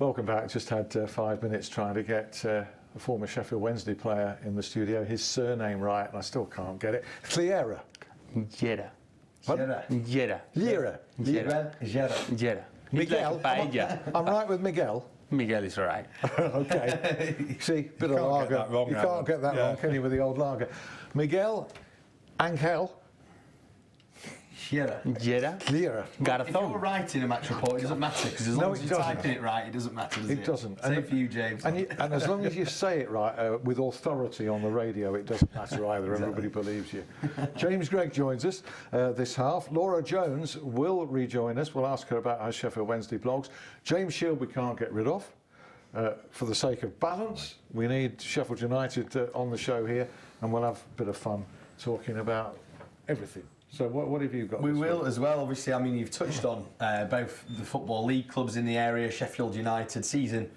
Welcome back. Just had 5 minutes trying to get a former Sheffield Wednesday player in the studio, his surname right, and I still can't get it. Llera. Llera. Llera. Llera. Llera. Miguel. I'm right with Miguel. Miguel is right. Okay. See, bit of lager. You can't get that wrong, can you, with the old lager? Miguel Angel Llera. Got a If thumb. you're writing a match report, it doesn't matter, because as long as you're typing it right, it doesn't matter, does it? It doesn't. Same for you, James. And as long as you say it right, with authority on the radio, it doesn't matter either. Everybody believes you. James Gregg joins us this half. Laura Jones will rejoin us. We'll ask her about her Sheffield Wednesday blogs. James Shield we can't get rid of. For the sake of balance, we need Sheffield United on the show here, and we'll have a bit of fun talking about everything. So what have you got? We will as well, obviously. I mean, you've touched on both the Football League clubs in the area, Sheffield United season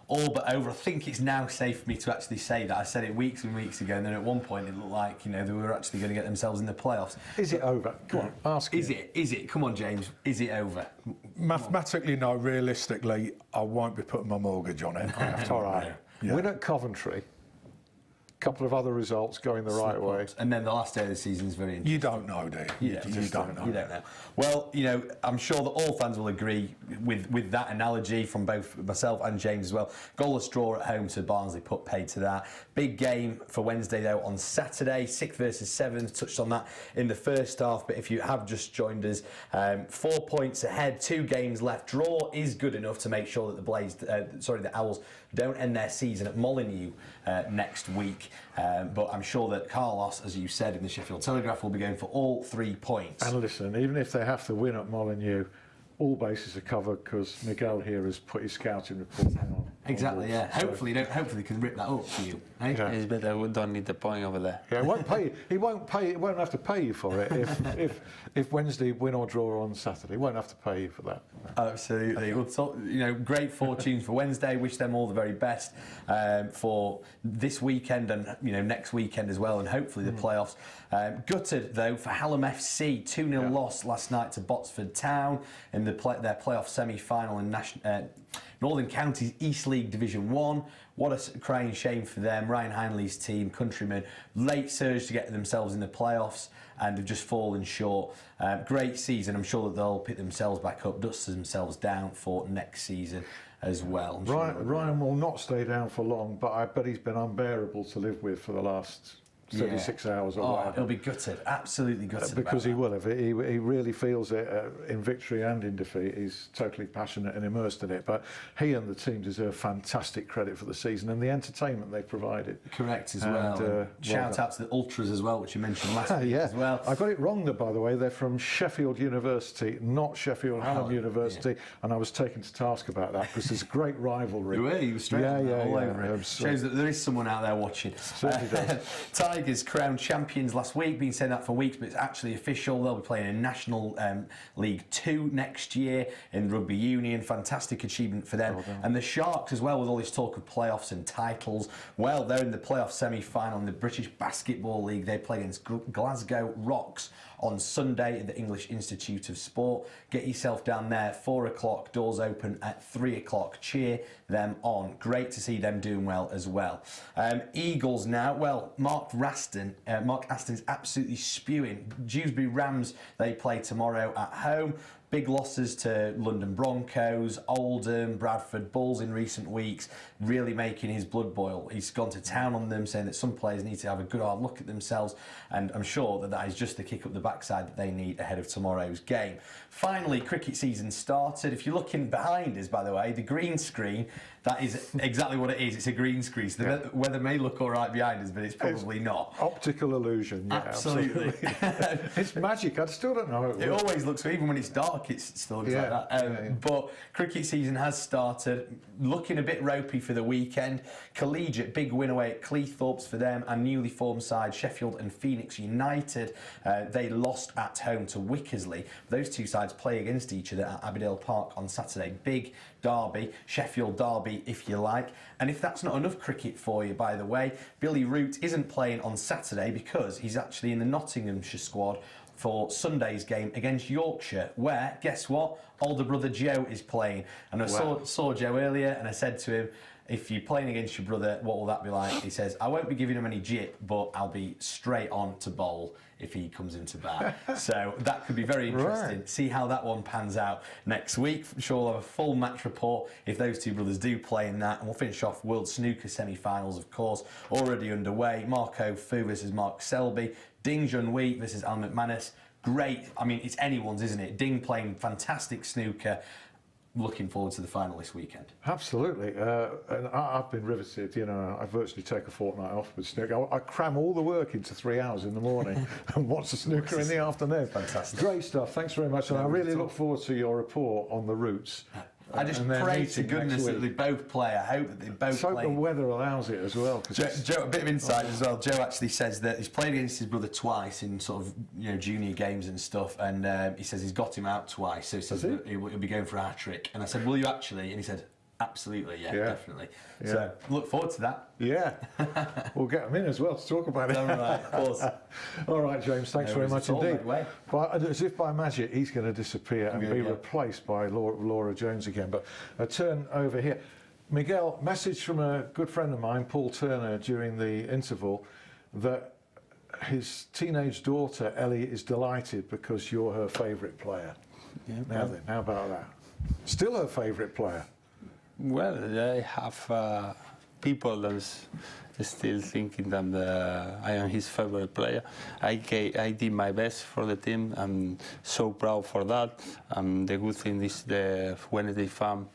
all but over. I think it's now safe for me to actually say that. I said it weeks and weeks ago, and then at one point it looked like, you know, they were actually going to get themselves in the playoffs. Is it over? Come on, ask Is it? Come on, James. Is it over? Mathematically, no. Realistically, I won't be putting my mortgage on it. I have to. All right. Yeah. Win at Coventry. Couple of other results going the right way. And then the last day of the season is very interesting. You don't know, do you? You don't know. You don't know. Well, you know, I'm sure that all fans will agree with that analogy from both myself and James as well. Goalless draw at home to Barnsley, put paid to that. Big game for Wednesday, though, on Saturday. 6th versus 7th. Touched on that in the first half. But if you have just joined us, 4 points ahead, 2 games left. Draw is good enough to make sure that the Owls don't end their season at Molineux next week. But I'm sure that Carlos, as you said in the Sheffield Telegraph, will be going for all 3 points. And listen, even if they have to win at Molineux, all bases are covered because Miguel here has put his scouting report on. Exactly, yeah. So hopefully they can rip that up for you. Eh? Yeah. It's better we don't need the point over there. Yeah, it won't pay. He won't have to pay you for it if Wednesday win or draw on Saturday. He won't have to pay you for that. Absolutely. Well, so, you know, great fortunes for Wednesday. Wish them all the very best for this weekend and, you know, next weekend as well, and hopefully the playoffs. Gutted though for Hallam FC, 2-0 loss last night to Botsford Town in their playoff semi-final in Northern Counties East League Division 1. What a crying shame for them. Ryan Heinley's team, countrymen, late surge to get themselves in the playoffs and have just fallen short. Great season. I'm sure that they'll pick themselves back up, dust themselves down for next season as well. Ryan will not stay down for long, but I bet he's been unbearable to live with for the last 36 hours or whatever. He'll be gutted, absolutely gutted. Because he will. He really feels it in victory and in defeat. He's totally passionate and immersed in it. But he and the team deserve fantastic credit for the season and the entertainment they've provided. Correct as well. Shout out to the Ultras as well, which you mentioned last week as well. I got it wrong, by the way. They're from Sheffield University, not Sheffield Hallam University. Yeah. And I was taken to task about that because there's a great rivalry. You were straight all over it. Absolutely. Shows that there is someone out there watching. Certainly does. Tigers crowned champions last week, been saying that for weeks, but it's actually official. They'll be playing in National League 2 next year in Rugby Union. Fantastic achievement for them. Well, and the Sharks as well, with all this talk of playoffs and titles. Well, they're in the playoff semi-final in the British Basketball League. They play against Glasgow Rocks on Sunday at the English Institute of Sport. Get yourself down there, 4 o'clock, doors open at 3 o'clock. Cheer them on. Great to see them doing well as well. Eagles now, well, Mark Aston's absolutely spewing. Dewsbury Rams, they play tomorrow at home. Big losses to London Broncos, Oldham, Bradford Bulls in recent weeks, really making his blood boil. He's gone to town on them, saying that some players need to have a good hard look at themselves, and I'm sure that is just the kick up the backside that they need ahead of tomorrow's game. Finally, cricket season started. If you're looking behind us, by the way, the green screen, that is exactly what it is. It's a green screen. So the weather may look all right behind us, but it's probably not. Optical illusion, yeah, absolutely. It's magic. I still don't know how it works. It always looks, even when it's dark, it still looks like that. But cricket season has started, looking a bit ropey for the weekend. Collegiate, big win away at Cleethorpes for them, and newly formed side Sheffield and Phoenix United. They lost at home to Wickersley. Those two sides play against each other at Abbeydale Park on Saturday. Big derby, Sheffield derby if you like. And if that's not enough cricket for you, by the way, Billy Root isn't playing on Saturday because he's actually in the Nottinghamshire squad for Sunday's game against Yorkshire, where, guess what, older brother Joe is playing. And I saw Joe earlier, and I said to him, if you're playing against your brother, what will that be like? He says, I won't be giving him any jip, but I'll be straight on to bowl if he comes into bat. So that could be very interesting. Right. See how that one pans out next week. I'm sure we'll have a full match report if those two brothers do play in that. And we'll finish off World Snooker semi-finals, of course, already underway. Marco Fu versus Mark Selby. Ding Junhui versus Al McManus. Great. I mean, it's anyone's, isn't it? Ding playing fantastic snooker. Looking forward to the final this weekend. Absolutely, and I've been riveted. You know, I virtually take a fortnight off with snooker. I cram all the work into 3 hours in the morning and watch the snooker in the afternoon. Fantastic. Great stuff. Thanks very much, and I really look forward to your report on the routes. I just and their pray to meeting goodness next that they week. both play. I hope that they both So play. the weather allows it as well. 'Cause Joe, a bit of insight as well. Joe actually says that he's played against his brother twice in sort of junior games and stuff, and he says he's got him out twice. So he says that he'll be going for a hat trick. And I said, "Will you actually?" And he said, "Absolutely, yeah. Definitely." Yeah. So look forward to that. Yeah, we'll get them in as well to talk about it. All right, of course. All right, James, thanks No very worries much at all, indeed. by the way. As if by magic, he's going to disappear and be Yeah. replaced by Laura Jones again. But a turn over here. Miguel, message from a good friend of mine, Paul Turner, during the interval, that his teenage daughter, Ellie, is delighted because you're her favourite player. Yeah, Now then, how about that? Still her favourite player? Well, I have people that's still thinking that I am his favorite player. I did my best for the team. I'm so proud for that. The good thing is when the fan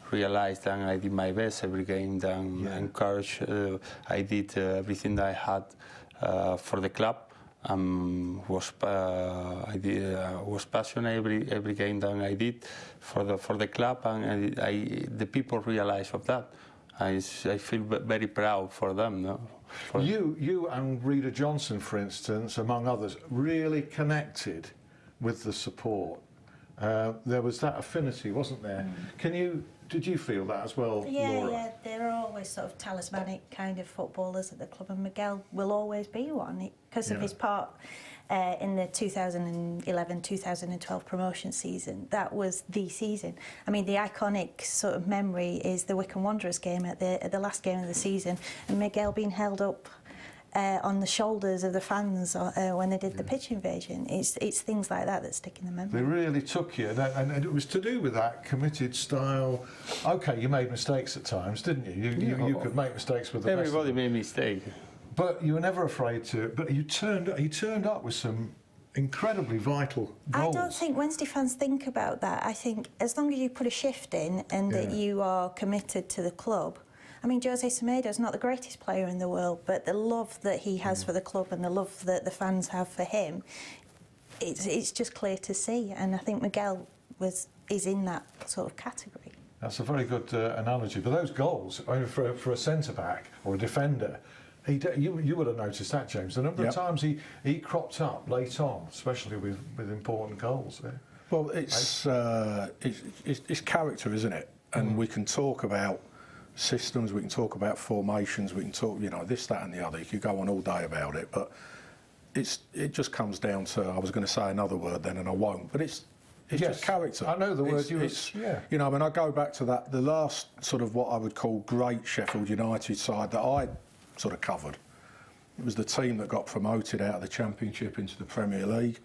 realized that I did my best every game, then encouraged. I did everything that I had for the club. Was passionate every game that I did for the club, and the people realize of that. I feel very proud for them. No? You and Rita Johnson, for instance, among others, really connected with the support. There was that affinity, wasn't there? Did you feel that as well, Laura? Yeah, they're always sort of talismanic kind of footballers at the club, and Miguel will always be one because of his part in the 2011-2012 promotion season. That was the season. I mean, the iconic sort of memory is the Wycombe Wanderers game at the last game of the season, and Miguel being held up on the shoulders of the fans when they did the pitch invasion. It's things like that stick in the memory. They really took you, and it was to do with that committed style. Okay, you made mistakes at times, didn't you? You could make mistakes with the best. Everybody made mistakes. But you were never afraid to. But you turned up with some incredibly vital goals. I don't think Wednesday fans think about that. I think as long as you put a shift in and that you are committed to the club. I mean, Jose Semedo's not the greatest player in the world, but the love that he has for the club and the love that the fans have for him, it's just clear to see. And I think Miguel is in that sort of category. That's a very good analogy. But those goals, I mean, for a centre-back or a defender, you would have noticed that, James. The number of times he cropped up late on, especially with important goals. Yeah. Well, it's character, isn't it? And we can talk about systems, we can talk about formations, we can talk, this, that and the other. You could go on all day about it, but it just comes down to, I was going to say another word then and I won't, but it's just character. I know the word I mean, I go back to the last sort of what I would call great Sheffield United side that I sort of covered. It was the team that got promoted out of the Championship into the Premier League.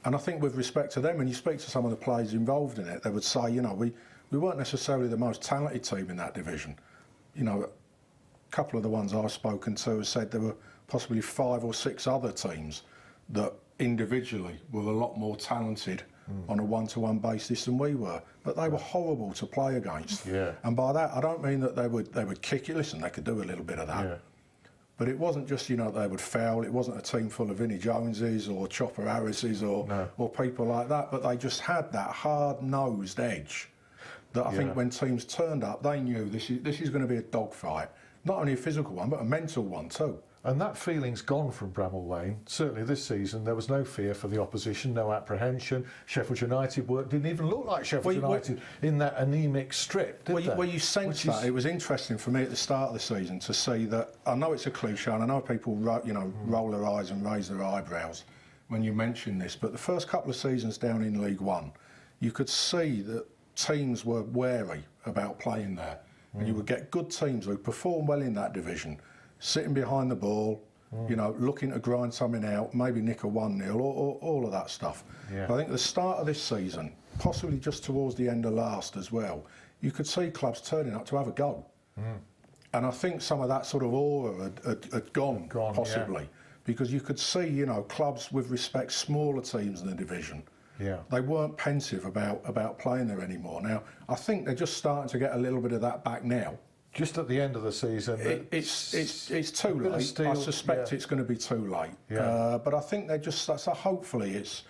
And I think with respect to them, when you speak to some of the players involved in it, they would say, we weren't necessarily the most talented team in that division. A couple of the ones I've spoken to have said there were possibly 5 or 6 other teams that individually were a lot more talented on a one-to-one basis than we were, but they were horrible to play against. Yeah. And by that, I don't mean that they would kick you. Listen, they could do a little bit of that. Yeah. But it wasn't just, they would foul. It wasn't a team full of Vinnie Joneses or Chopper Harrises or people like that, but they just had that hard-nosed edge that I think when teams turned up, they knew this is going to be a dogfight. Not only a physical one, but a mental one too. And that feeling's gone from Bramall Lane. Certainly this season, there was no fear for the opposition, no apprehension. Sheffield United didn't even look like Sheffield United in that anaemic strip, did they? Well, you sense that. It was interesting for me at the start of the season to see that. I know it's a cliche, and I know people roll their eyes and raise their eyebrows, when you mentioned this, but the first couple of seasons down in League One, you could see that teams were wary about playing there. And you would get good teams who perform well in that division, sitting behind the ball, you know, looking to grind something out, maybe nick a 1-0 or all of that stuff. Yeah. But I think at the start of this season, possibly just towards the end of last as well, you could see clubs turning up to have a go. And I think some of that sort of aura had gone possibly. Yeah. Because you could see, you know, clubs with respect, smaller teams in the division, Yeah. they weren't pensive about playing there anymore. Now, I think they're just starting to get a little bit of that back now. Just at the end of the season. It's too late. I suspect it's going to be too late. Yeah. But I think they're just, so hopefully it's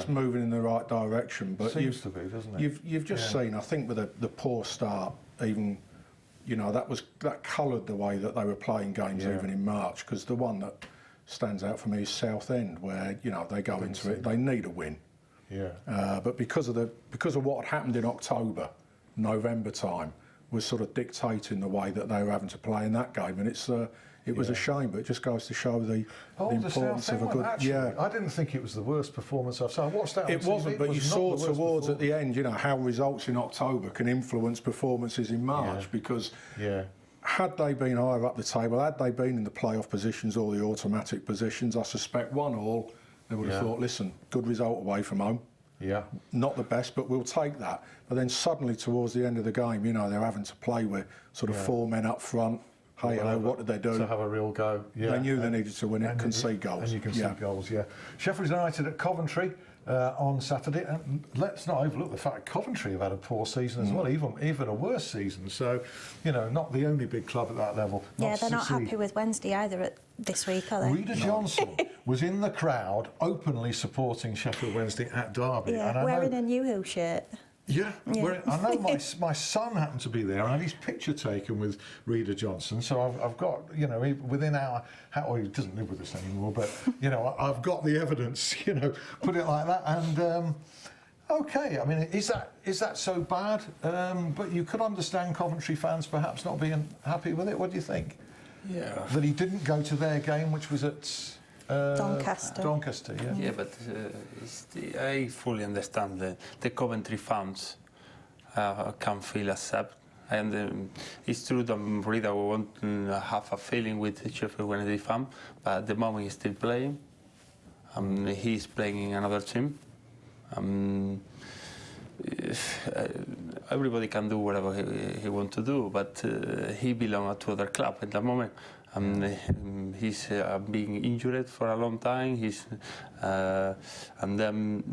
moving in the right direction. But Seems to be, doesn't it? You've just seen, I think, with the poor start, even, you know, that coloured the way that they were playing games even in March, because the one that stands out for me is Southend, where, you know, they go into it, they need a win. Yeah. But because of what had happened in October, November time, was sort of dictating the way that they were having to play in that game, and it was a shame, but it just goes to show the importance of a good. Actually, I didn't think it was the worst performance I've seen. I watched that. It wasn't, but you saw towards at the end, you know, how results in October can influence performances in March, because had they been higher up the table, had they been in the playoff positions or the automatic positions, I suspect 1-1, they would have thought, listen, good result away from home. Yeah. Not the best, but we'll take that. But then suddenly towards the end of the game, you know, they're having to play with sort of 4 men up front. Hey, what did they do? To have a real go. Yeah. They knew they needed to win it, concede goals. And you can see goals, Sheffield United at Coventry on Saturday. And let's not overlook the fact Coventry have had a poor season as well, even a worse season. So, you know, not the only big club at that level. Yeah, they're not happy with Wednesday either this week, are they? Rita Johnson was in the crowd openly supporting Sheffield Wednesday at Derby. Yeah, and wearing a New Who shirt. Yeah. I know my son happened to be there, and I had his picture taken with Rita Johnson. So I've got, you know, within our, he doesn't live with us anymore, but you know, I've got the evidence. You know, put it like that. And okay, I mean, is that so bad? But you could understand Coventry fans perhaps not being happy with it. What do you think? Yeah. That he didn't go to their game, which was at Doncaster, Yeah, but I fully understand that the Coventry fans can feel accept. And it's true that Rida won't have a feeling with Sheffield Wednesday fan, but at the moment he's still playing. He's playing in another team. Everybody can do whatever he wants to do, but he belongs to other club at the moment. He's being injured for a long time. And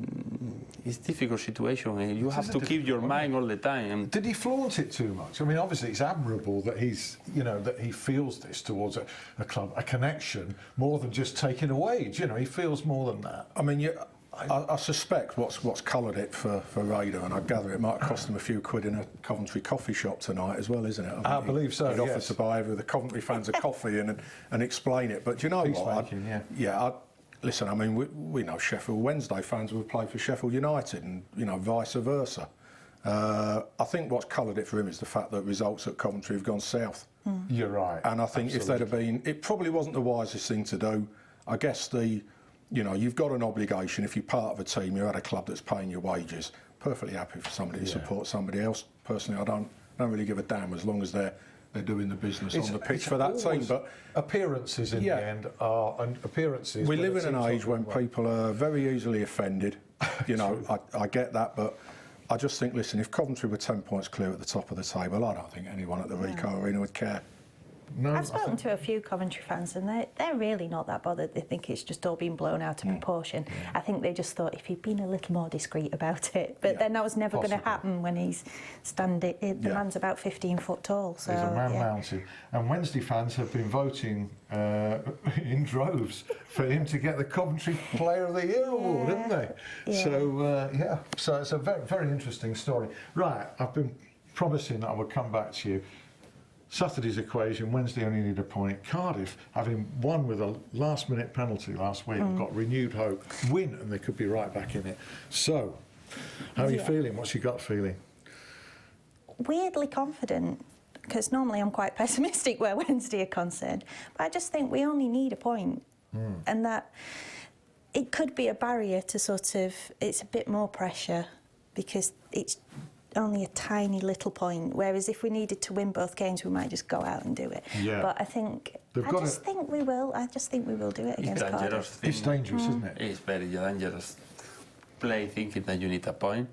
it's a difficult situation. You have to keep your mind all the time. Did he flaunt it too much? I mean, obviously it's admirable that he's, you know, that he feels this towards a club, a connection, more than just taking a wage. You know, he feels more than that. I mean, I suspect what's coloured it for Raider, and I gather it might cost him a few quid in a Coventry coffee shop tonight as well, isn't it? I believe so. He'd offer to buy the Coventry fans a coffee and explain it. But do you know what? Listen, I mean, we know Sheffield Wednesday fans will play for Sheffield United, and you know, vice versa. I think what's coloured it for him is the fact that results at Coventry have gone south. You're right. And I think if they'd have been, it probably wasn't the wisest thing to do. I guess you know, you've got an obligation. If you're part of a team, you're at a club that's paying your wages. Perfectly happy for somebody to support somebody else. Personally, I don't really give a damn as long as they're doing the business on the pitch for that team. But appearances in the end are appearances. We live in an age when people are very easily offended. You know, I get that, but I just think, listen, if Coventry were 10 points clear at the top of the table, I don't think anyone at the Ricoh Arena would care. No, I've spoken to a few Coventry fans, and they're really not that bothered. They think it's just all been blown out of proportion. I think they just thought if he'd been a little more discreet about it, but then that was never going to happen when he's standing. The man's about 15 foot tall, so he's a man mountain. And Wednesday fans have been voting in droves for him to get the Coventry Player of the Year award, haven't they? Yeah. So so it's a very, very interesting story. Right, I've been promising that I would come back to you. Saturday's equation, Wednesday only need a point. Cardiff, having won with a last-minute penalty last week, got renewed hope. Win, and they could be right back in it. So, how are you feeling? What's your gut feeling? Weirdly confident, because normally I'm quite pessimistic where Wednesday are concerned. But I just think we only need a point, and that it could be a barrier to sort of, it's a bit more pressure because it's only a tiny little point, whereas if we needed to win both games, we might just go out and do it. Yeah. But I think we will. I just think we will do it against Cardiff. It's dangerous, isn't it? It's very dangerous. Play thinking that you need a point.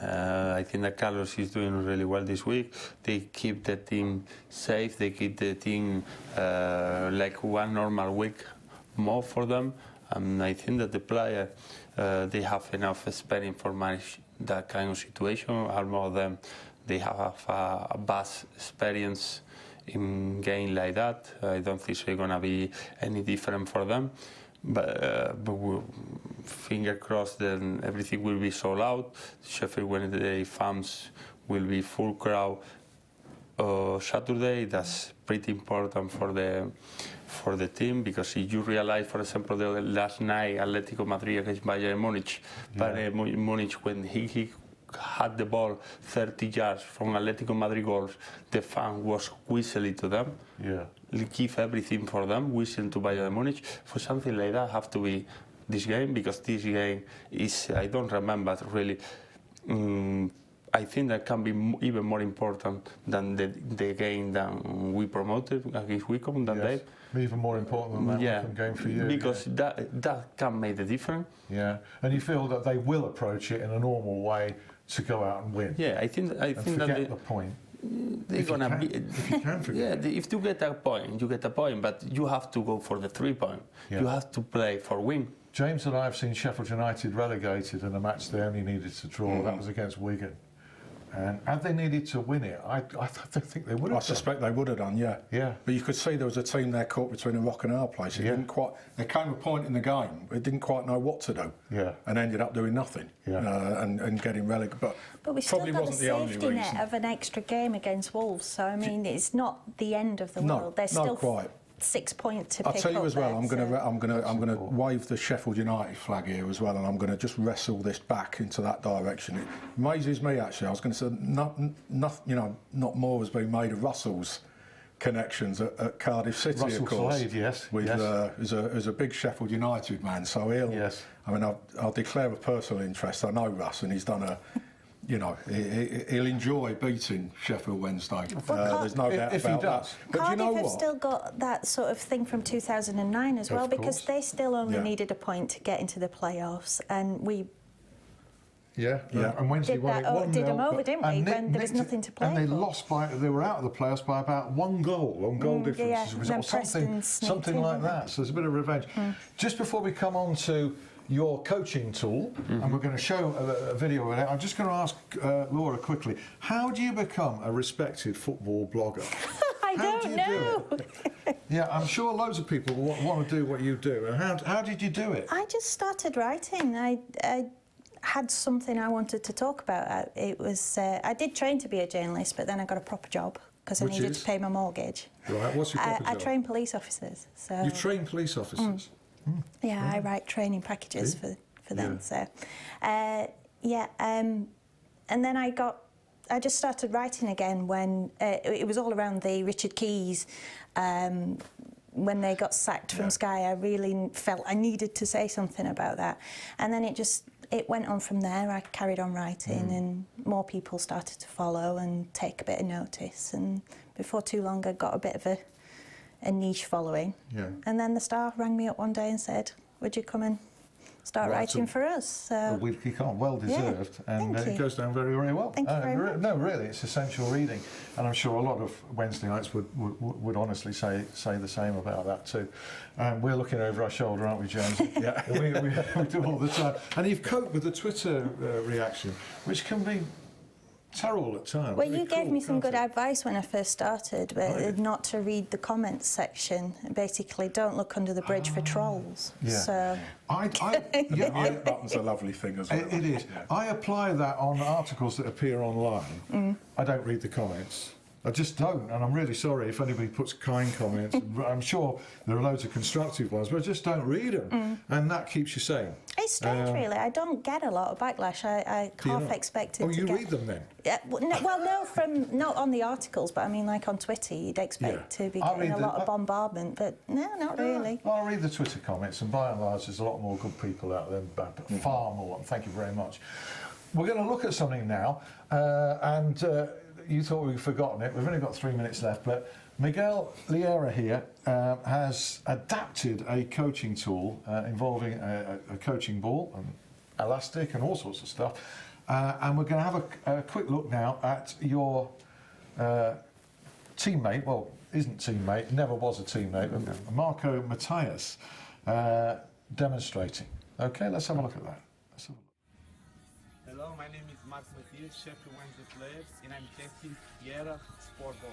I think that Carlos is doing really well this week. They keep the team safe. They keep the team like one normal week more for them. And I think that the player, they have enough experience for manage that kind of situation. All of them, they have a vast experience in game like that. I don't think it's going to be any different for them. But finger crossed, then everything will be sold out. Sheffield Wednesday fans will be full crowd Saturday. That's pretty important for the team, because if you realize, for example, the last night Atletico Madrid against Bayern Munich, Bayern Munich, when he had the ball 30 yards from Atletico Madrid goals, the fan was whistling to them. Yeah. Give everything for them, whistling to Bayern Munich. For something like that, have to be this game, because this game is, I don't remember really. I think that can be even more important than the game that we promoted against Wycombe that day. Even more important than that Wycombe game for you. Because that can make the difference. Yeah, and you feel that they will approach it in a normal way to go out and win. Yeah, I think forget that the point. They're gonna be. If you can forget. Yeah, if you get a point, you get a point, but you have to go for the 3 point. Yeah. You have to play for win. James and I have seen Sheffield United relegated in a match they only needed to draw. That was against Wigan. And had they needed to win it, I think they would have. I suspect they would have done, yeah. Yeah. But you could see there was a team there caught between a rock and a hard place. It didn't quite. There came a point in the game it didn't quite know what to do. Yeah. And ended up doing nothing. Yeah. And getting relegated. But we still probably got the wasn't the only safety net reason. of an extra game against Wolves. So I mean, it's not the end of the No, world. There's not still quite. 6 points to I'll pick tell you up as well. there, I'm gonna wave the Sheffield United flag here as well, and I'm gonna just wrestle this back into that direction. It amazes me actually. I was going to say not more has been made of Russell's connections at Cardiff City, Russell of course. Slade, yes. With is a big Sheffield United man, so he'll. Yes. I mean, I'll declare a personal interest. I know Russ, and he's done a. He'll enjoy beating Sheffield Wednesday. There's no doubt if about he does. that. But Cardiff you know have what? still got that sort of thing from 2009 as well, because course. they still only Yeah. needed a point to get into the playoffs, and we Yeah. Yeah. And Wednesday did won that. it 1-0, Did them over, didn't we? and When there was nicked it, nothing to play and they for. lost they were out of the playoffs by about 1 goal on goal difference yeah, as a and result, then Preston sneaked something in, like didn't that. So there's a bit of revenge. Just before we come on to your coaching tool, and we're going to show a video of it, I'm just going to ask Laura quickly, how do you become a respected football blogger? I How don't do you know. do it? Yeah, I'm sure loads of people want to do what you do. And how did you do it? I just started writing. I had something I wanted to talk about. It was I did train to be a journalist, but then I got a proper job because I Which needed is? to pay my mortgage. Right, what's your proper I job? train police officers. So You train police officers? yeah, I write training packages for them. So and then I just started writing again when it was all around the Richard Keys. When they got sacked from Sky, I really felt I needed to say something about that. And then it went on from there. I carried on writing and more people started to follow and take a bit of notice. And before too long, I got a bit of a niche following. Yeah. And then the Star rang me up one day and said, would you come and start writing for us? So, A weekly column, well deserved, and thank it you. goes down very, very well. Thank you very much. No, really, it's essential reading, and I'm sure a lot of Wednesday nights would honestly say the same about that too. We're looking over our shoulder, aren't we, James? Yeah, we do all the time. And you've coped with the Twitter reaction, which can be terrible at times. well, Very you gave cool, me some can't good it? advice when I first started, but Right. not to read the comments section. Basically, don't look under the bridge for trolls. Yeah. So, The mute button's a lovely thing as well. It is. I apply that on articles that appear online. I don't read the comments. I just don't, and I'm really sorry if anybody puts kind comments. I'm sure there are loads of constructive ones, but I just don't read them, and that keeps you sane. It's strange, really. I don't get a lot of backlash. I half expected to you get... read them then? Yeah, no, not on the articles, but I mean, like on Twitter, you'd expect to be getting a lot of bombardment, but no, not really. Well, I read the Twitter comments, and by and large, there's a lot more good people out there, but far more. Thank you very much. We're going to look at something now, and you thought we'd forgotten it. We've only got 3 minutes left, but Miguel Llera here has adapted a coaching tool involving a coaching ball and elastic and all sorts of stuff. And we're going to have a quick look now at your teammate, well, isn't teammate, never was a teammate, but Marco Matthias demonstrating. Okay, let's have a look at that. Hello, my name is Marco Matthias, Sheffield United player, and I'm testing Llera sport ball.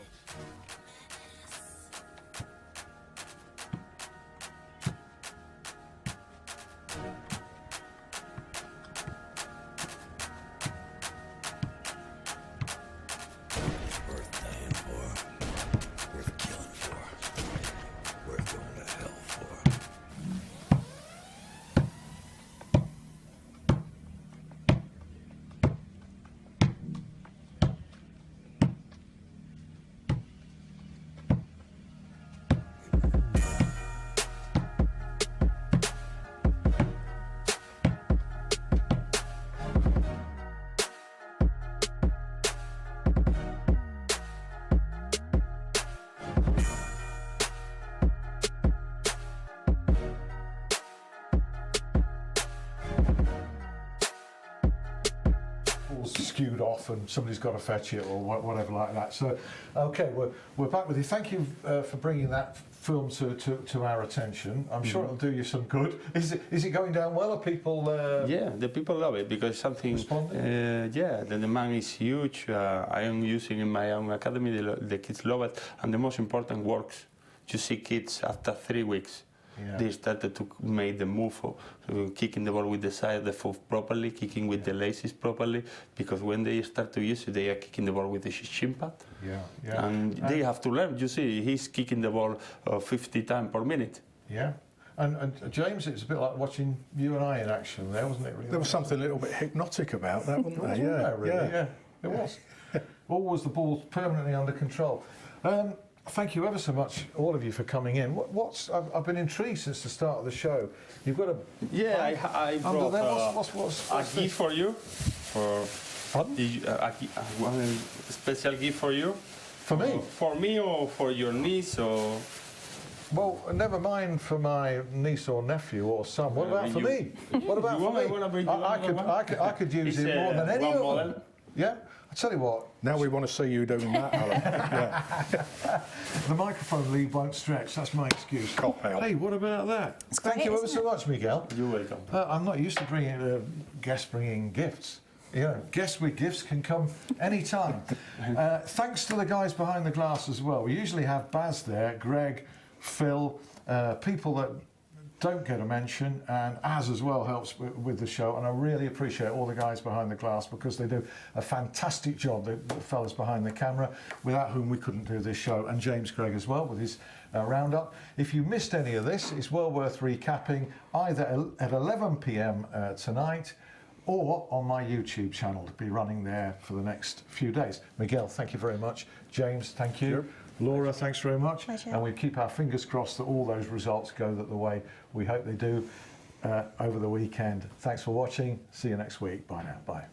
Skewed off and somebody's got to fetch it or whatever like that. So, okay, we're back with you. Thank you for bringing that film to our attention. I'm sure it'll do you some good. Is it going down well? Are people? Yeah, the people love it because something. Yeah, the demand is huge. I am using in my own academy. The kids love it, and the most important works. You see kids after 3 weeks. Yeah. They started to make the move of kicking the ball with the side of the foot properly, kicking with the laces properly, because when they start to use it, they are kicking the ball with the shin pad. Yeah. And they have to learn. You see, he's kicking the ball 50 times per minute. Yeah. And James, it's a bit like watching you and I in action there, wasn't it? Really? There was something a little bit hypnotic about that, wasn't there? Yeah, it was. Always the ball's permanently under control. Thank you ever so much, all of you, for coming in. I've been intrigued since the start of the show. You've got a I brought a gift for you. Pardon? One special gift for you. For me? For me or for your niece or. Well, never mind for my niece or nephew or son. What about for me? What about for me? I could use it more than any of them. Yeah. I tell you what. Now we want to see you doing that, Alan. Yeah. The microphone lead won't stretch. That's my excuse. Cop out. Hey, what about that? Thank you ever so much, Miguel. You're welcome. I'm not used to guests bringing gifts. You know, guests with gifts can come any time. Thanks to the guys behind the glass as well. We usually have Baz there, Greg, Phil, people that don't get a mention, and as well helps with the show, and I really appreciate all the guys behind the glass because they do a fantastic job, the fellas behind the camera, without whom we couldn't do this show, and James Gregg as well with his roundup. If you missed any of this, it's well worth recapping either at 11 p.m. Tonight or on my YouTube channel to be running there for the next few days. Miguel, thank you very much. James, thank you. Sure. Laura, thanks very much. Pleasure. And we keep our fingers crossed that all those results go the way we hope they do over the weekend. Thanks for watching. See you next week. Bye now. Bye.